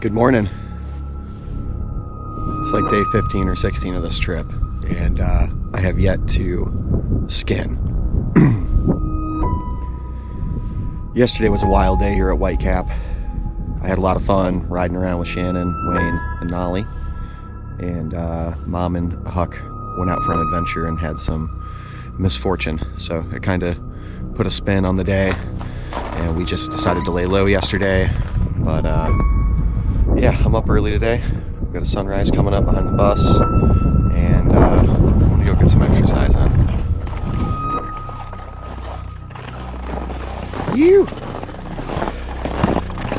Good morning. It's like day 15 or 16 of this trip, and I have yet to skin. Yesterday was a wild day here at Whitecap. I had a lot of fun riding around with Shannon, Wayne, and Nahli. And Mom and Huck went out for an adventure and had some misfortune. So it kind of put a spin on the day, and we just decided to lay low yesterday. But yeah, I'm up early today. We've got a sunrise coming up behind the bus, and I'm gonna go get some exercise in.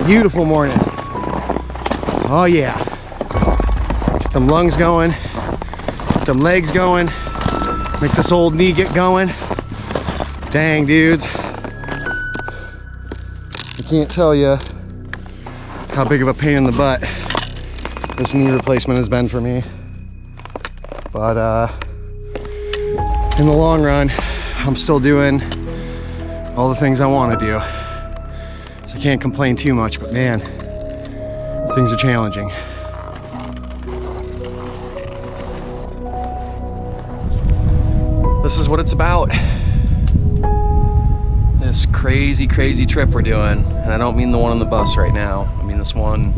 Beautiful morning. Oh yeah. Get them lungs going, get them legs going, make this old knee get going. Dang, dudes. I can't tell you how big of a pain in the butt this knee replacement has been for me. But in the long run, I'm still doing all the things I want to do. So I can't complain too much, but man, things are challenging. This is what it's about. This crazy trip we're doing. And I don't mean the one on the bus right now. I mean this one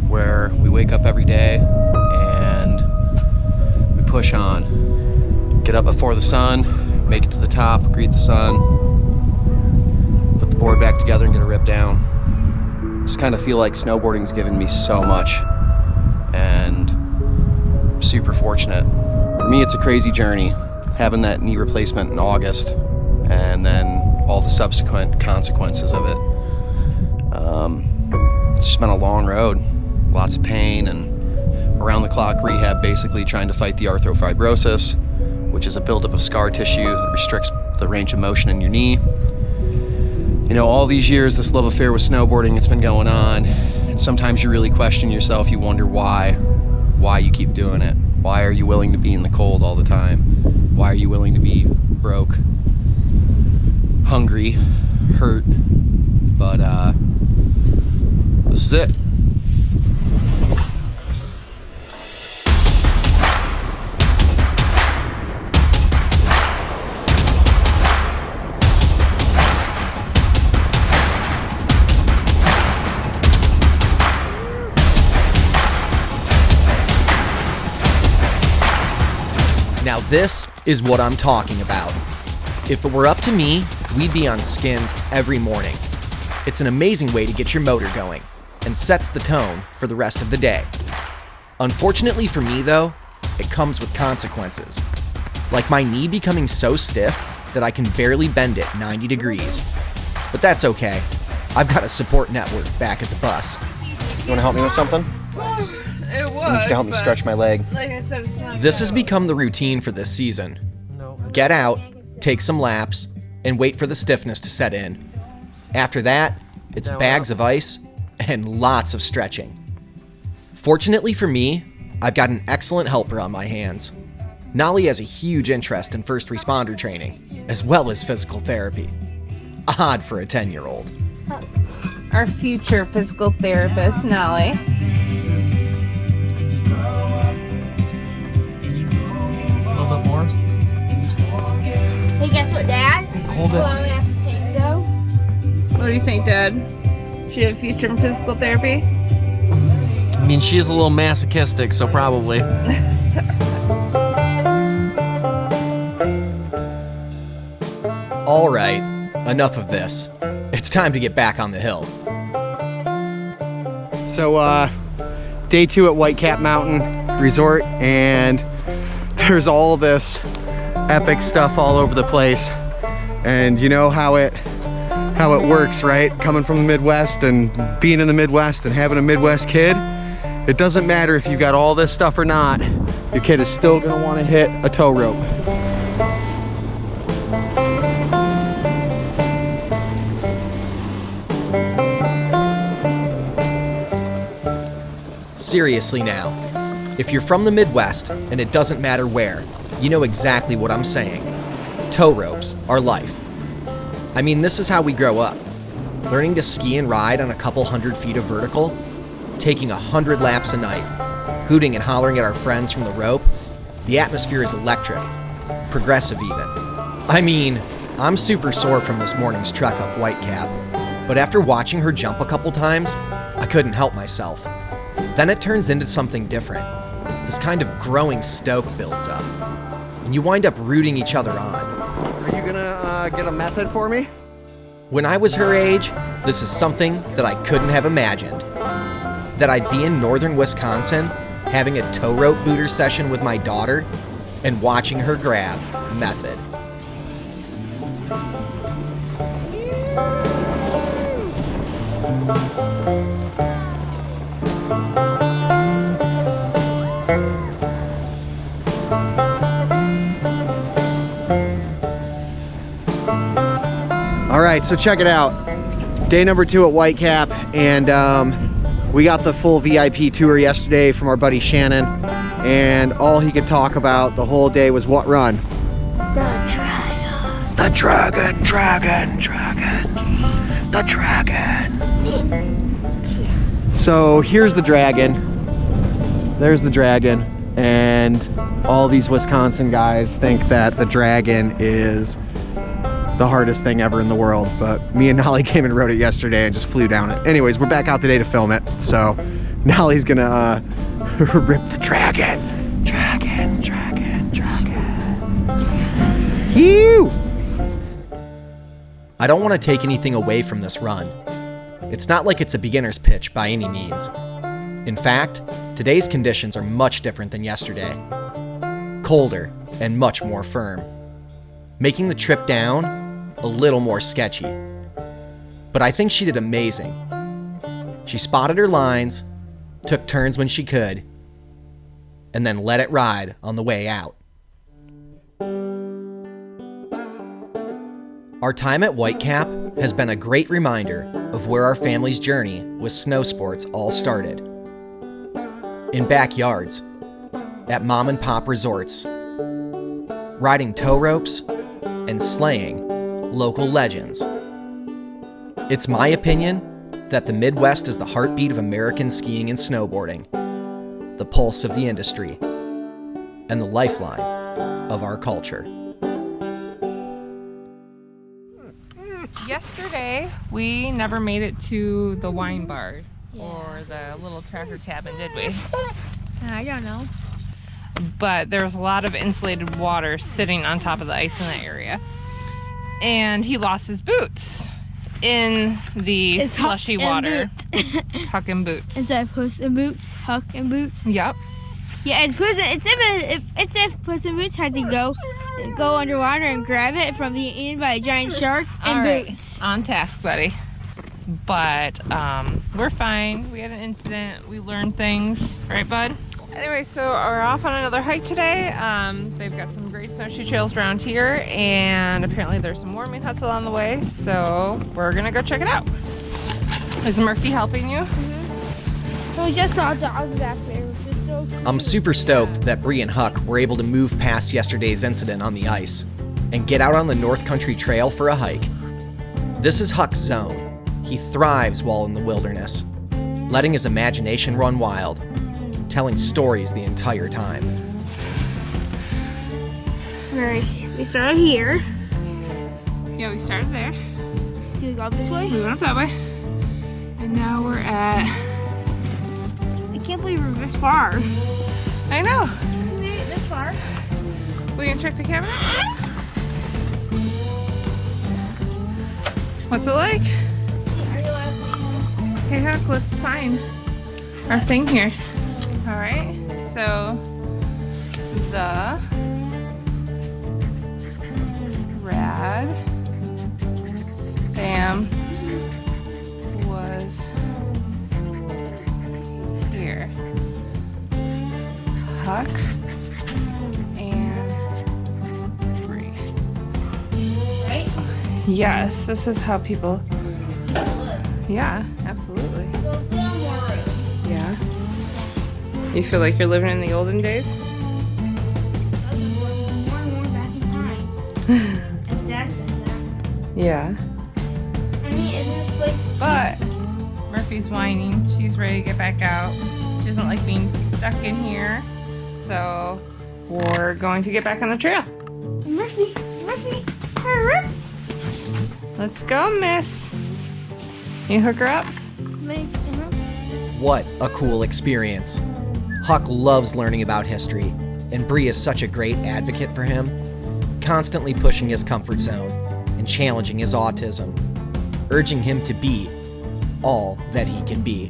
where we wake up every day and we push on. Get up before the sun, make it to the top, greet the sun, put the board back together and get a rip down. Just kind of feel like snowboarding's given me so much, and I'm super fortunate. For me, it's a crazy journey, having that knee replacement in August and then all the subsequent consequences of it. It's just been a long road, lots of pain and around the clock rehab, basically trying to fight the arthrofibrosis, which is a buildup of scar tissue that restricts the range of motion in your knee. You know, all these years, this love affair with snowboarding, it's been going on, and sometimes you really question yourself. You wonder why you keep doing it. Why are you willing to be in the cold all the time? Why are you willing to be broke, hungry, hurt? But this is it. Now this is what I'm talking about. If it were up to me, we'd be on skins every morning. It's an amazing way to get your motor going and sets the tone for the rest of the day. Unfortunately for me though, it comes with consequences. Like my knee becoming so stiff that I can barely bend it 90 degrees. But that's okay. I've got a support network back at the bus. You wanna help me with something? It would. You need to help me stretch my leg. Like I said, it's not. This has become the routine for this season. Get out, take some laps, and wait for the stiffness to set in. After that, it's bags of ice and lots of stretching. Fortunately for me, I've got an excellent helper on my hands. Nahli has a huge interest in first responder training, as well as physical therapy. Odd for a 10-year-old. Our future physical therapist, Nahli. A little bit more. Hey, guess what, Dad? Hold it. I'm gonna have to take it go. What do you think, Dad? Should you have a future in physical therapy? I mean, she's a little masochistic, so probably. All right, enough of this. It's time to get back on the hill. So day 2 at Whitecap Mountain Resort, and there's all this epic stuff all over the place. And you know how it works, right? Coming from the Midwest and being in the Midwest and having a Midwest kid, it doesn't matter if you got all this stuff or not, your kid is still gonna wanna hit a tow rope. Seriously now, if you're from the Midwest, and it doesn't matter where, you know exactly what I'm saying. Tow ropes are life. I mean, this is how we grow up. Learning to ski and ride on a couple hundred feet of vertical, taking 100 laps a night, hooting and hollering at our friends from the rope. The atmosphere is electric, progressive even. I mean, I'm super sore from this morning's trek up Whitecap, but after watching her jump a couple times, I couldn't help myself. Then it turns into something different. This kind of growing stoke builds up, and you wind up rooting each other on. Are you gonna get a method for me? When I was her age, this is something that I couldn't have imagined. That I'd be in northern Wisconsin, having a tow rope booter session with my daughter, and watching her grab method. All right, so check it out. Day number 2 at Whitecap, and we got the full VIP tour yesterday from our buddy Shannon, and all he could talk about the whole day was what run? The dragon. The dragon. So here's the dragon. There's the dragon, and all these Wisconsin guys think that the dragon is the hardest thing ever in the world, but me and Nahli came and rode it yesterday and just flew down it. Anyways, we're back out today to film it, so Nahli's gonna rip the dragon. Dragon. Phew! I don't want to take anything away from this run. It's not like it's a beginner's pitch by any means. In fact, today's conditions are much different than yesterday. Colder and much more firm, making the trip down a little more sketchy. But I think she did amazing. She spotted her lines, took turns when she could, and then let it ride on the way out. Our time at Whitecap has been a great reminder of where our family's journey with snow sports all started. In backyards, at mom and pop resorts, riding tow ropes, and slaying local legends. It's my opinion that the Midwest is the heartbeat of American skiing and snowboarding, the pulse of the industry, and the lifeline of our culture. Yesterday, we never made it to the wine bar or the little tracker cabin, did we? I don't know. But there was a lot of insulated water sitting on top of the ice in that area. And he lost his boots in the It's Huck slushy and water. Boots. Huck and Boots. Is that Puss in Boots? Huck and Boots? Yep. Yeah, it's if Puss in Boots had to go underwater and grab it from being eaten by a giant shark and All right. Boots. On task, buddy. But we're fine. We had an incident. We learned things. Right, bud? Anyway, so we're off on another hike today. They've got some great snowshoe trails around here, and apparently there's some warming huts along the way, so we're gonna go check it out. Is Murphy helping you? So we just saw dogs back there. Which is so cool. I'm super stoked that Bree and Huck were able to move past yesterday's incident on the ice and get out on the North Country Trail for a hike. This is Huck's zone. He thrives while in the wilderness, letting his imagination run wild, telling stories the entire time. Alright, we started here. Yeah, we started there. Do we go up this way? We went up that way. And now we're at... I can't believe we're this far. I know. We made it this far. We can check the cabin out? What's it like? Hey, Huck, let's sign our thing here. All right, so the Rad Fam was here. Huck and Bree. Right? Yes, this is how people. Yeah, absolutely. Yeah. You feel like you're living in the olden days? As Dad says that. Yeah. I mean, in this place. But Murphy Muffy's whining. She's ready to get back out. She doesn't like being stuck in here. So we're going to get back on the trail. Murphy. Let's go, miss. You hook her up? What a cool experience. Huck loves learning about history, and Bree is such a great advocate for him, constantly pushing his comfort zone and challenging his autism, urging him to be all that he can be.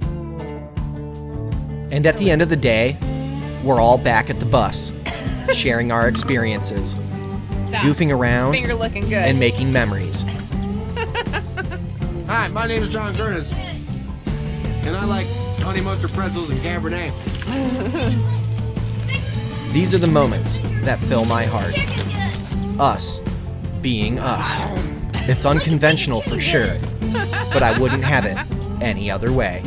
And at the end of the day, we're all back at the bus, sharing our experiences, goofing around, Finger looking good. and making memories. Hi, my name is John Gurnis, and I like honey mustard pretzels and Cabernet. These are the moments that fill my heart. Us being us. It's unconventional for sure, but I wouldn't have it any other way.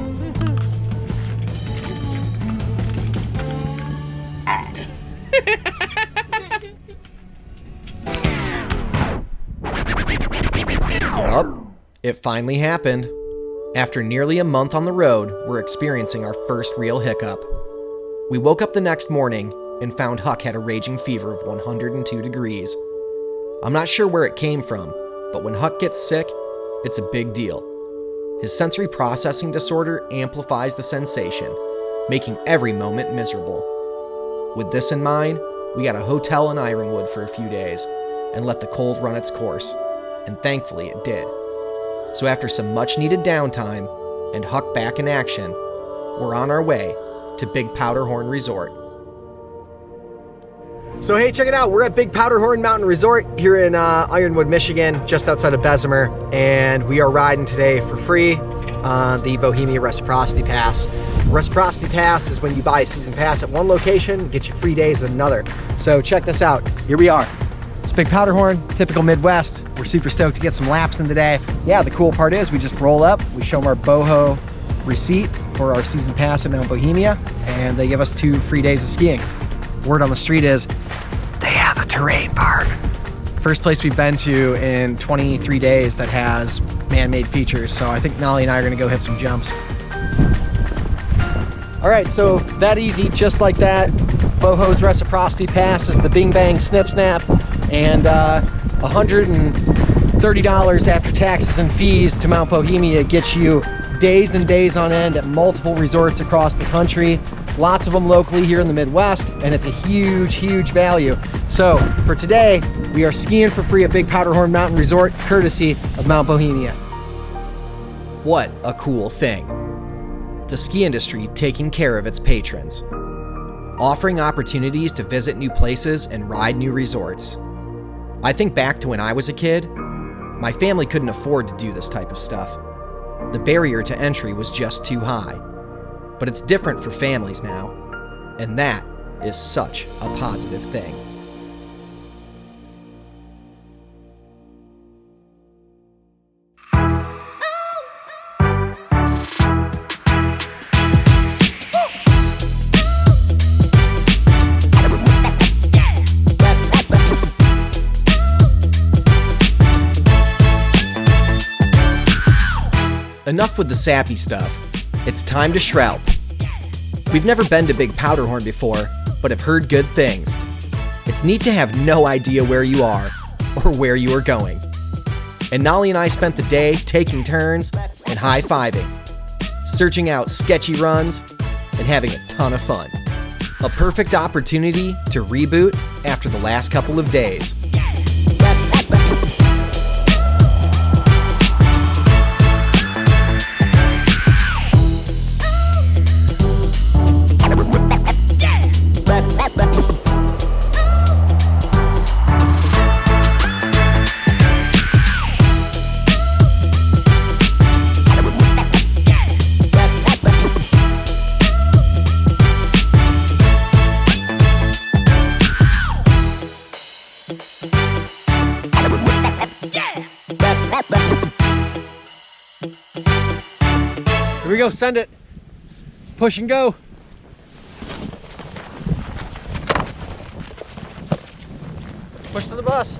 Yup, it finally happened. After nearly a month on the road, we're experiencing our first real hiccup. We woke up the next morning and found Huck had a raging fever of 102 degrees. I'm not sure where it came from, but when Huck gets sick, it's a big deal. His sensory processing disorder amplifies the sensation, making every moment miserable. With this in mind, we got a hotel in Ironwood for a few days and let the cold run its course, and thankfully it did. So after some much-needed downtime and Huck back in action, we're on our way to Big Powderhorn Resort. So hey, check it out. We're at Big Powderhorn Mountain Resort here in Ironwood, Michigan, just outside of Bessemer, and we are riding today for free on the Bohemia Reciprocity Pass. Reciprocity Pass is when you buy a season pass at one location, get you free days at another. So check this out. Here we are. It's Big Powderhorn, typical Midwest. We're super stoked to get some laps in today. Yeah, the cool part is we just roll up, we show them our Boho receipt for our season pass at Mount Bohemia, and they give us 2 free days of skiing. Word on the street is they have a terrain park. First place we've been to in 23 days that has man-made features, so I think Nahli and I are gonna go hit some jumps. All right, so that easy, just like that. Boho's Reciprocity Pass is the bing bang snip snap, and $130 after taxes and fees to Mount Bohemia gets you days and days on end at multiple resorts across the country. Lots of them locally here in the Midwest, and it's a huge, huge value. So for today, we are skiing for free at Big Powderhorn Mountain Resort, courtesy of Mount Bohemia. What a cool thing. The ski industry taking care of its patrons, offering opportunities to visit new places and ride new resorts. I think back to when I was a kid, my family couldn't afford to do this type of stuff. The barrier to entry was just too high. But it's different for families now, and that is such a positive thing. Enough with the sappy stuff. It's time to shroud. We've never been to Big Powderhorn before, but have heard good things. It's neat to have no idea where you are or where you are going. And Nahli and I spent the day taking turns and high-fiving, searching out sketchy runs, and having a ton of fun. A perfect opportunity to reboot after the last couple of days. Here we go, send it. Push and go. Push to the bus.